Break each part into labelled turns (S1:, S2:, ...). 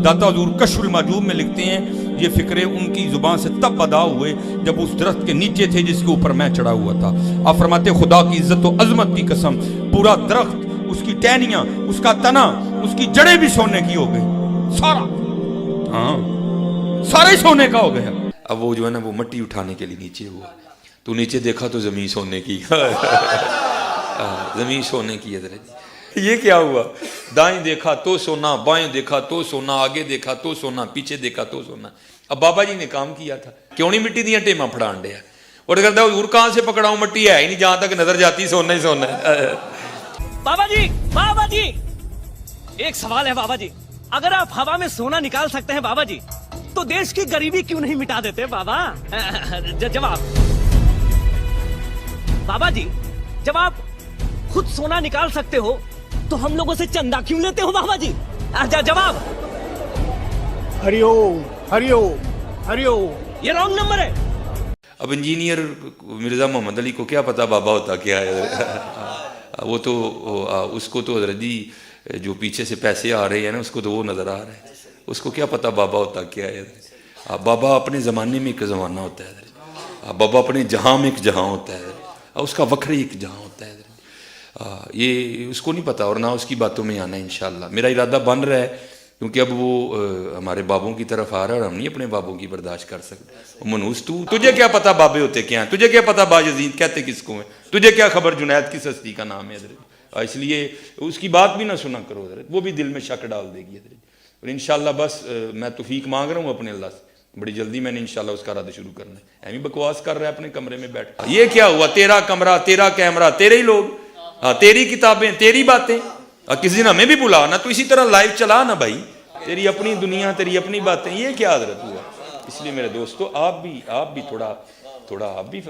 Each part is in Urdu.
S1: داتا حضور کشف المحجوب میں لکھتے ہیں یہ فکرے ان کی زبان سے تب ادا ہوئے جب اس درخت کے نیچے تھے جس کے اوپر میں چڑھا ہوا تھا. آپ فرماتے خدا کی عزت و عظمت کی قسم پورا درخت، اس کی ٹہنیاں، اس کا تنا، اس کی جڑیں بھی سونے کی ہو گئی، سارا، ہاں سارے سونے کا ہو گیا. اب وہ جو ہے نا وہ مٹی اٹھانے کے لیے نیچے ہوا، تو نیچے دیکھا تو زمین سونے کی زمین سونے کی. یہ کیا ہوا؟ دائیں دیکھا تو سونا، بائیں دیکھا تو سونا، آگے دیکھا تو سونا، پیچھے دیکھا تو سونا. اب بابا جی نے کام کیا تھا، کیوں نہیں مٹی دیا ٹیماں پھڑان دیا، اور کہتا حضور کہاں سے پکڑاؤں، مٹی ہے ہی نہیں، جہاں تک نظر جاتی سونا ہی سونا ہے.
S2: بابا جی ایک سوال ہے بابا جی، اگر آپ ہوا میں سونا نکال سکتے ہیں بابا جی تو دیش کی غریبی کیوں نہیں مٹا دیتے بابا؟ جواب بابا جی، جب آپ خود سونا نکال سکتے ہو تو ہم لوگوں سے چندہ کیوں لیتے ہو بابا جی؟ جواب
S3: ہری اوم ہری اوم ہری اوم.
S2: یہ رانگ نمبر ہے.
S1: اب انجینئر مرزا محمد علی کو کیا پتا بابا ہوتا کیا ہے، وہ تو اس کو تو حضرت جی جو پیچھے سے پیسے آ رہے ہیں نا اس کو تو وہ نظر آ رہا ہے، اس کو کیا پتا بابا ہوتا کیا ہے. بابا اپنے زمانے میں ایک زمانہ ہوتا ہے، بابا اپنے جہاں میں ایک جہاں ہوتا ہے، اس کا وکھری ایک جہاں ہوتا ہے. یہ اس کو نہیں پتا اور نہ اس کی باتوں میں آنا ہے. انشاءاللہ میرا ارادہ بن رہا ہے کیونکہ اب وہ ہمارے بابوں کی طرف آ رہا ہے اور ہم نہیں اپنے بابوں کی برداشت کر سکتے. منوس تجھے کیا پتا بابے ہوتے کیا ہیں، تجھے کیا پتا باجزید کہتے کس کو ہیں، تجھے کیا خبر جنید کس ہستی کا نام ہے حضرت. اس لیے اس کی بات بھی نہ سنا کرو حضرت، وہ بھی دل میں شک ڈال دے گی حضرت. اور انشاءاللہ بس میں توفیق مانگ رہا ہوں اپنے اللہ سے، بڑی جلدی میں نے انشاءاللہ اس کا رد شروع کرنا ہے. ایمی بکواس کر رہا ہے اپنے کمرے میں بیٹھ. یہ کیا ہوا؟ تیرا کمرہ، تیرا کیمرہ، تیرے ہی لوگ، تیری کتابیں، تیری باتیں. کسی دن ہمیں بھی بلا نا تو اسی طرح لائیو چلا نا بھائی، تیری اپنی دنیا، تیری اپنی باتیں. یہ کیا حضرت ہوا؟ اس لیے میرے دوستو آپ بھی تھوڑا آپ بھی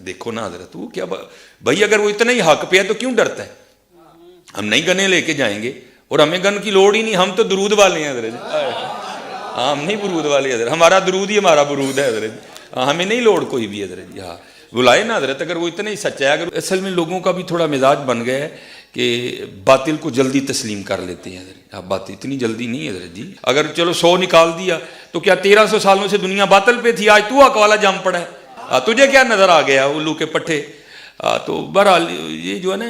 S1: دیکھو نا حضرت. وہ کیا بھائی، اگر وہ اتنا ہی حق پہ ہے تو کیوں ڈرتا ہے؟ ہم نہیں گنے لے کے جائیں گے اور ہمیں گن کی لوڑ ہی نہیں، ہم تو درود والے ہیں حضرت. ہم نہیں برود والے حضرت، ہمارا درود ہی ہمارا برود ہے حضرت، ہمیں نہیں لوڑ کوئی بھی حضرت. ہاں بلائے نا حضرت، اگر وہ اتنا ہی سچا ہے. اگر اصل میں لوگوں کا بھی تھوڑا مزاج بن گیا ہے کہ باطل کو جلدی تسلیم کر لیتے ہیں حضرت. بات اتنی جلدی نہیں حضرت جی. اگر چلو 100 نکال دیا تو کیا 1300 سالوں سے دنیا باطل پہ تھی، آج تو اکوالا جم پڑا ہے، تجھے کیا نظر آ گیا الو کے پٹھے. تو بہرحال یہ جو ہے نا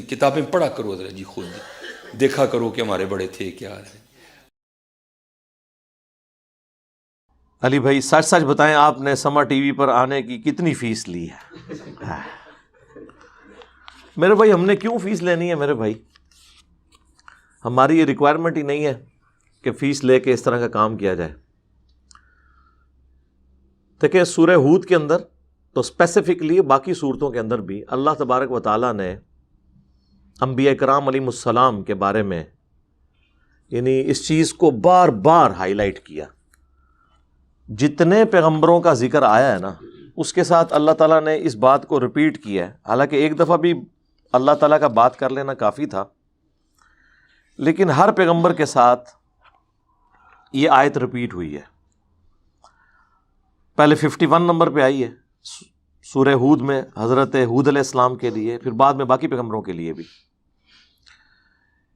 S1: کتابیں پڑھا کرو حضرت جی، خود دیکھا کرو کہ ہمارے بڑے تھے کیا.
S4: علی بھائی سچ سچ بتائیں، آپ نے سما ٹی وی پر آنے کی کتنی فیس لی ہے؟ میرے بھائی ہم نے کیوں فیس لینی ہے میرے بھائی؟ ہماری یہ ریکوائرمنٹ ہی نہیں ہے کہ فیس لے کے اس طرح کا کام کیا جائے. دیکھیں سورہ ہود کے اندر تو اسپیسیفکلی، باقی صورتوں کے اندر بھی اللہ تبارک و تعالیٰ نے انبیاء کرام علیہ السلام کے بارے میں یعنی اس چیز کو بار بار ہائی لائٹ کیا. جتنے پیغمبروں کا ذکر آیا ہے نا اس کے ساتھ اللہ تعالیٰ نے اس بات کو ریپیٹ کیا ہے. حالانکہ ایک دفعہ بھی اللہ تعالیٰ کا بات کر لینا کافی تھا، لیکن ہر پیغمبر کے ساتھ یہ آیت ریپیٹ ہوئی ہے. پہلے 51 نمبر پہ آئی ہے سورہ ہود میں حضرت ہود علیہ السلام کے لیے، پھر بعد میں باقی پیغمبروں کے لیے بھی.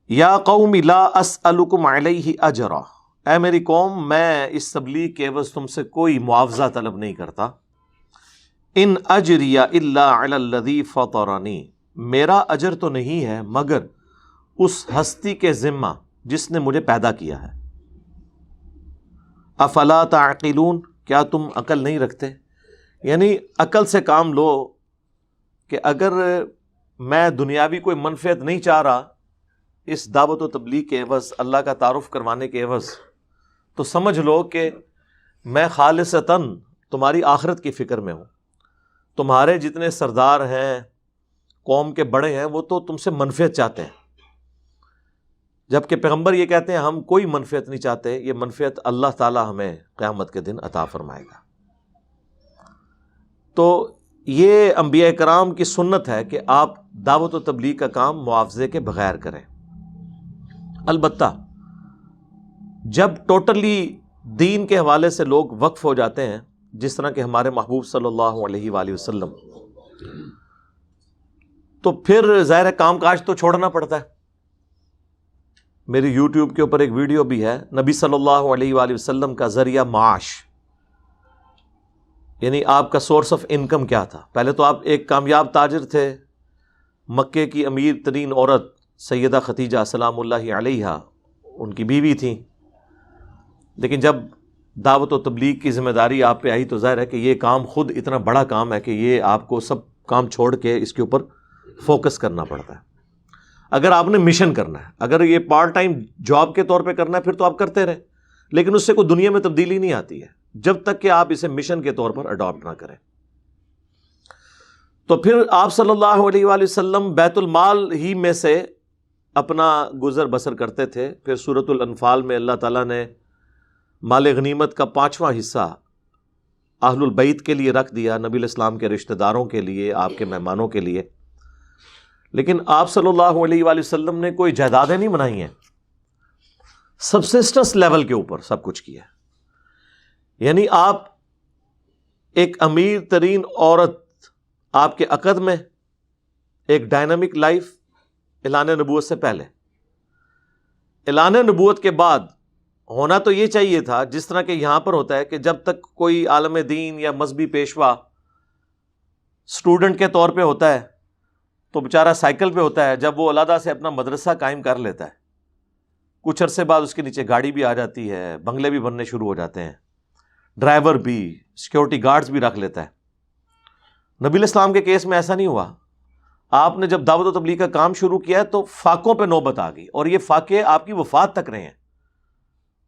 S4: یا قوم لا اسألکم علیہ اجرا، اے میری قوم میں اس تبلیغ کے عوض تم سے کوئی معاوضہ طلب نہیں کرتا. ان اجری الا علی الذی فطرنی، میرا اجر تو نہیں ہے مگر اس ہستی کے ذمہ جس نے مجھے پیدا کیا ہے. افلا تعقلون، کیا تم عقل نہیں رکھتے؟ یعنی عقل سے کام لو کہ اگر میں دنیاوی کوئی منفعت نہیں چاہ رہا اس دعوت و تبلیغ کے عوض، اللہ کا تعارف کروانے کے عوض، تو سمجھ لو کہ میں خالصتاً تمہاری آخرت کی فکر میں ہوں. تمہارے جتنے سردار ہیں، قوم کے بڑے ہیں، وہ تو تم سے منفعت چاہتے ہیں، جبکہ پیغمبر یہ کہتے ہیں ہم کوئی منفعت نہیں چاہتے، یہ منفعت اللہ تعالی ہمیں قیامت کے دن عطا فرمائے گا. تو یہ انبیاء کرام کی سنت ہے کہ آپ دعوت و تبلیغ کا کام معاوضے کے بغیر کریں. البتہ جب ٹوٹلی دین کے حوالے سے لوگ وقف ہو جاتے ہیں، جس طرح کہ ہمارے محبوب صلی اللہ علیہ وآلہ وسلم، تو پھر ظاہر ہے کام کاج تو چھوڑنا پڑتا ہے. میری یوٹیوب کے اوپر ایک ویڈیو بھی ہے، نبی صلی اللہ علیہ وآلہ وسلم کا ذریعہ معاش، یعنی آپ کا سورس آف انکم کیا تھا. پہلے تو آپ ایک کامیاب تاجر تھے، مکے کی امیر ترین عورت سیدہ ختیجہ سلام اللہ علیہا ان کی بیوی تھیں، لیکن جب دعوت و تبلیغ کی ذمہ داری آپ پہ آئی تو ظاہر ہے کہ یہ کام خود اتنا بڑا کام ہے کہ یہ آپ کو سب کام چھوڑ کے اس کے اوپر فوکس کرنا پڑتا ہے. اگر آپ نے مشن کرنا ہے، اگر یہ پارٹ ٹائم جاب کے طور پہ کرنا ہے پھر تو آپ کرتے رہیں، لیکن اس سے کوئی دنیا میں تبدیلی نہیں آتی ہے جب تک کہ آپ اسے مشن کے طور پر اڈاپٹ نہ کریں. تو پھر آپ صلی اللہ علیہ وآلہ وسلم بیت المال ہی میں سے اپنا گزر بسر کرتے تھے. پھر سورۃ الانفال میں اللہ تعالیٰ نے مال غنیمت کا 5واں حصہ اہل البیت کے لیے رکھ دیا، نبی علیہ السلام کے رشتہ داروں کے لیے، آپ کے مہمانوں کے لیے. لیکن آپ صلی اللہ علیہ وآلہ وسلم نے کوئی جائیدادیں نہیں بنائی ہیں، سبسسٹنس لیول کے اوپر سب کچھ کیا. یعنی آپ ایک امیر ترین عورت، آپ کے عقد میں ایک ڈائنامک لائف اعلان نبوت سے پہلے، اعلان نبوت کے بعد ہونا تو یہ چاہیے تھا جس طرح کہ یہاں پر ہوتا ہے کہ جب تک کوئی عالم دین یا مذہبی پیشوا اسٹوڈنٹ کے طور پہ ہوتا ہے تو بیچارہ سائیکل پہ ہوتا ہے، جب وہ علیحدہ سے اپنا مدرسہ قائم کر لیتا ہے کچھ عرصے بعد اس کے نیچے گاڑی بھی آ جاتی ہے، بنگلے بھی بننے شروع ہو جاتے ہیں، ڈرائیور بھی، سیکیورٹی گارڈز بھی رکھ لیتا ہے. نبی علیہ السلام کے کیس میں ایسا نہیں ہوا. آپ نے جب دعوت و تبلیغ کا کام شروع کیا ہے تو فاقوں پہ نوبت آ گئی، اور یہ فاقے آپ کی وفات تک رہے ہیں.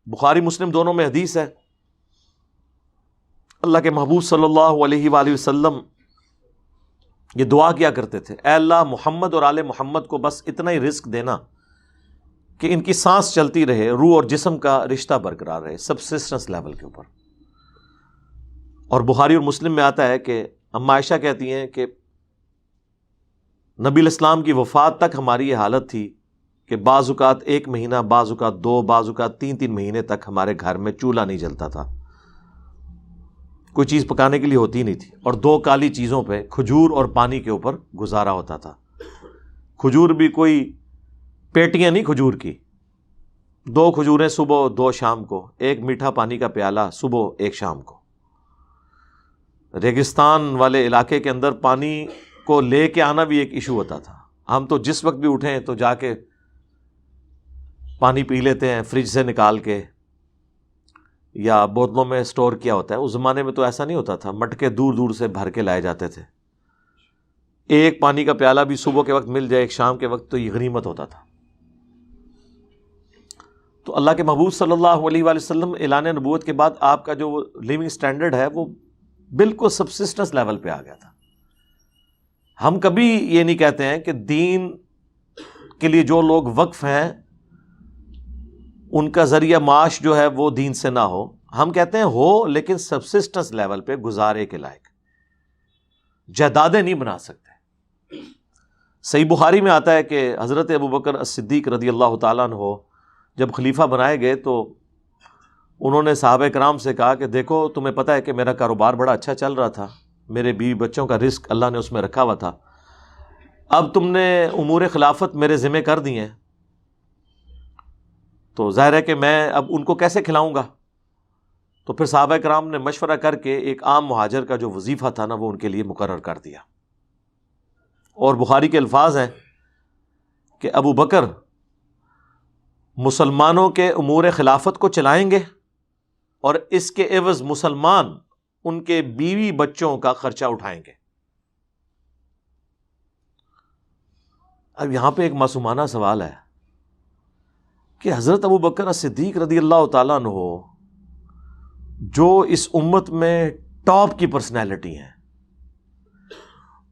S4: بخاری مسلم دونوں میں حدیث ہے، اللہ کے محبوب صلی اللہ علیہ وآلہ وسلم یہ دعا کیا کرتے تھے، اے اللہ محمد اور آل محمد کو بس اتنا ہی رزق دینا کہ ان کی سانس چلتی رہے، روح اور جسم کا رشتہ برقرار رہے، سبسسٹنس لیول کے اوپر. اور بخاری اور مسلم میں آتا ہے کہ اما عائشہ کہتی ہیں کہ نبی علیہ السلام کی وفات تک ہماری یہ حالت تھی کہ بعض اوقات 1 مہینہ، بعض اوقات 2، بعض اوقات 3 مہینے تک ہمارے گھر میں چولہا نہیں جلتا تھا، کوئی چیز پکانے کے لیے ہوتی نہیں تھی، اور 2 کالی چیزوں پہ کھجور اور پانی کے اوپر گزارا ہوتا تھا. کھجور بھی کوئی پیٹیاں نہیں کھجور کی، 2 کھجوریں صبح 2 شام کو، 1 میٹھا پانی کا پیالہ صبح 1 شام کو. ریگستان والے علاقے کے اندر پانی کو لے کے آنا بھی ایک ایشو ہوتا تھا. ہم تو جس وقت بھی اٹھیں تو جا کے پانی پی لیتے ہیں فریج سے نکال کے، یا بوتلوں میں سٹور کیا ہوتا ہے. اس زمانے میں تو ایسا نہیں ہوتا تھا، مٹکے دور دور سے بھر کے لائے جاتے تھے. ایک پانی کا پیالہ بھی صبح کے وقت مل جائے، ایک شام کے وقت، تو یہ غنیمت ہوتا تھا. تو اللہ کے محبوب صلی اللہ علیہ وآلہ وسلم اعلان نبوت کے بعد آپ کا جو لیونگ سٹینڈرڈ ہے وہ بالکل سبسسٹنس لیول پہ آ گیا تھا. ہم کبھی یہ نہیں کہتے ہیں کہ دین کے لیے جو لوگ وقف ہیں ان کا ذریعہ معاش جو ہے وہ دین سے نہ ہو. ہم کہتے ہیں ہو، لیکن سبسسٹنس لیول پہ گزارے کے لائق، جائیدادیں نہیں بنا سکتے. صحیح بخاری میں آتا ہے کہ حضرت ابوبکر الصدیق رضی اللہ تعالیٰ عنہ جب خلیفہ بنائے گئے تو انہوں نے صحابہ کرام سے کہا کہ دیکھو تمہیں پتہ ہے کہ میرا کاروبار بڑا اچھا چل رہا تھا، میرے بیوی بچوں کا رزق اللہ نے اس میں رکھا ہوا تھا، اب تم نے امور خلافت میرے ذمہ کر دی ہیں، تو ظاہر ہے کہ میں اب ان کو کیسے کھلاؤں گا. تو پھر صحابہ کرام نے مشورہ کر کے ایک عام مہاجر کا جو وظیفہ تھا نا وہ ان کے لیے مقرر کر دیا. اور بخاری کے الفاظ ہیں کہ ابو بکر مسلمانوں کے امور خلافت کو چلائیں گے اور اس کے عوض مسلمان ان کے بیوی بچوں کا خرچہ اٹھائیں گے. اب یہاں پہ ایک معصومانہ سوال ہے کہ حضرت ابو بکر صدیق رضی اللہ تعالیٰ عنہ جو اس امت میں ٹاپ کی پرسنالٹی ہیں،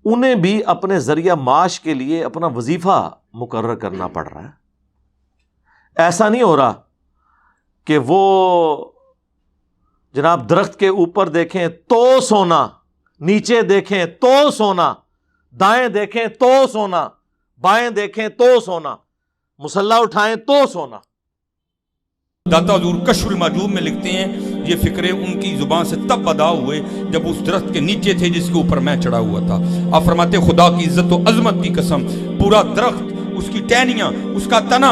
S4: انہیں بھی اپنے ذریعہ معاش کے لیے اپنا وظیفہ مقرر کرنا پڑ رہا ہے. ایسا نہیں ہو رہا کہ وہ جناب درخت کے اوپر دیکھیں تو سونا، نیچے دیکھیں تو سونا، دائیں دیکھیں تو سونا، بائیں دیکھیں تو سونا، مسلح اٹھائیں تو سونا.
S5: داتا حضور کشف المحجوب میں لکھتے ہیں یہ فکرے ان کی زبان سے تب ادا ہوئے جب اس درخت کے نیچے تھے جس کے اوپر میں چڑھا ہوا تھا. آپ فرماتے خدا کی عزت و عظمت کی قسم، پورا درخت، اس کی ٹہنیاں، اس کا تنا،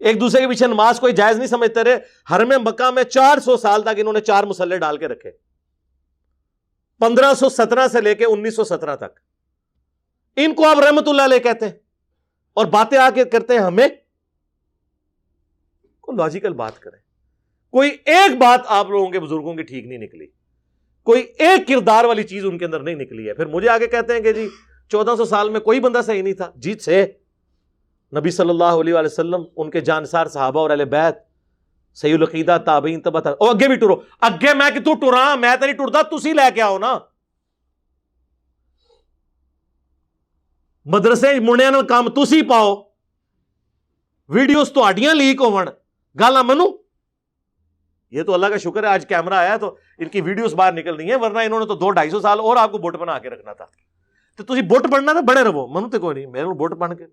S4: ایک دوسرے کے پیچھے نماز کوئی جائز نہیں سمجھتے رہے. حرم مکہ میں 400 سال تک انہوں نے 4 مصلے ڈال کے رکھے, 1517 سے لے کے 1917 تک. ان کو آپ رحمت اللہ علیہ کہتے ہیں اور باتیں آ کے کرتے ہیں ہمیں. کوئی لاجیکل بات کریں. کوئی ایک بات آپ لوگوں کے بزرگوں کی ٹھیک نہیں نکلی, کوئی ایک کردار والی چیز ان کے اندر نہیں نکلی ہے. پھر مجھے آگے کہتے ہیں کہ جی 1400 سال میں کوئی بندہ صحیح نہیں تھا. جی سے نبی صلی اللہ علیہ وآلہ وسلم, ان کے جانسار صحابہ اور اہل بیت, صحیح العقیدہ تابعین تبع. او اگے بھی ٹرو, اگے میں کہ تو ٹراں, میں تو نہیں ٹرتا, تسی لے کے آؤ نا. مدرسے منڈیاں نال کام تسی پاؤ, ویڈیوز تہاڈیاں لیک ہون, گالاں منو. یہ تو اللہ کا شکر ہے آج کیمرہ آیا تو ان کی ویڈیوز باہر نکل رہی ہیں, ورنہ انہوں نے تو 200-250 سال اور آپ کو بت بنا کے رکھنا تھا. تو تسی بت بننا تھا بڑے رہو, منو تے کوئی نہیں, میرے کو بت بن کے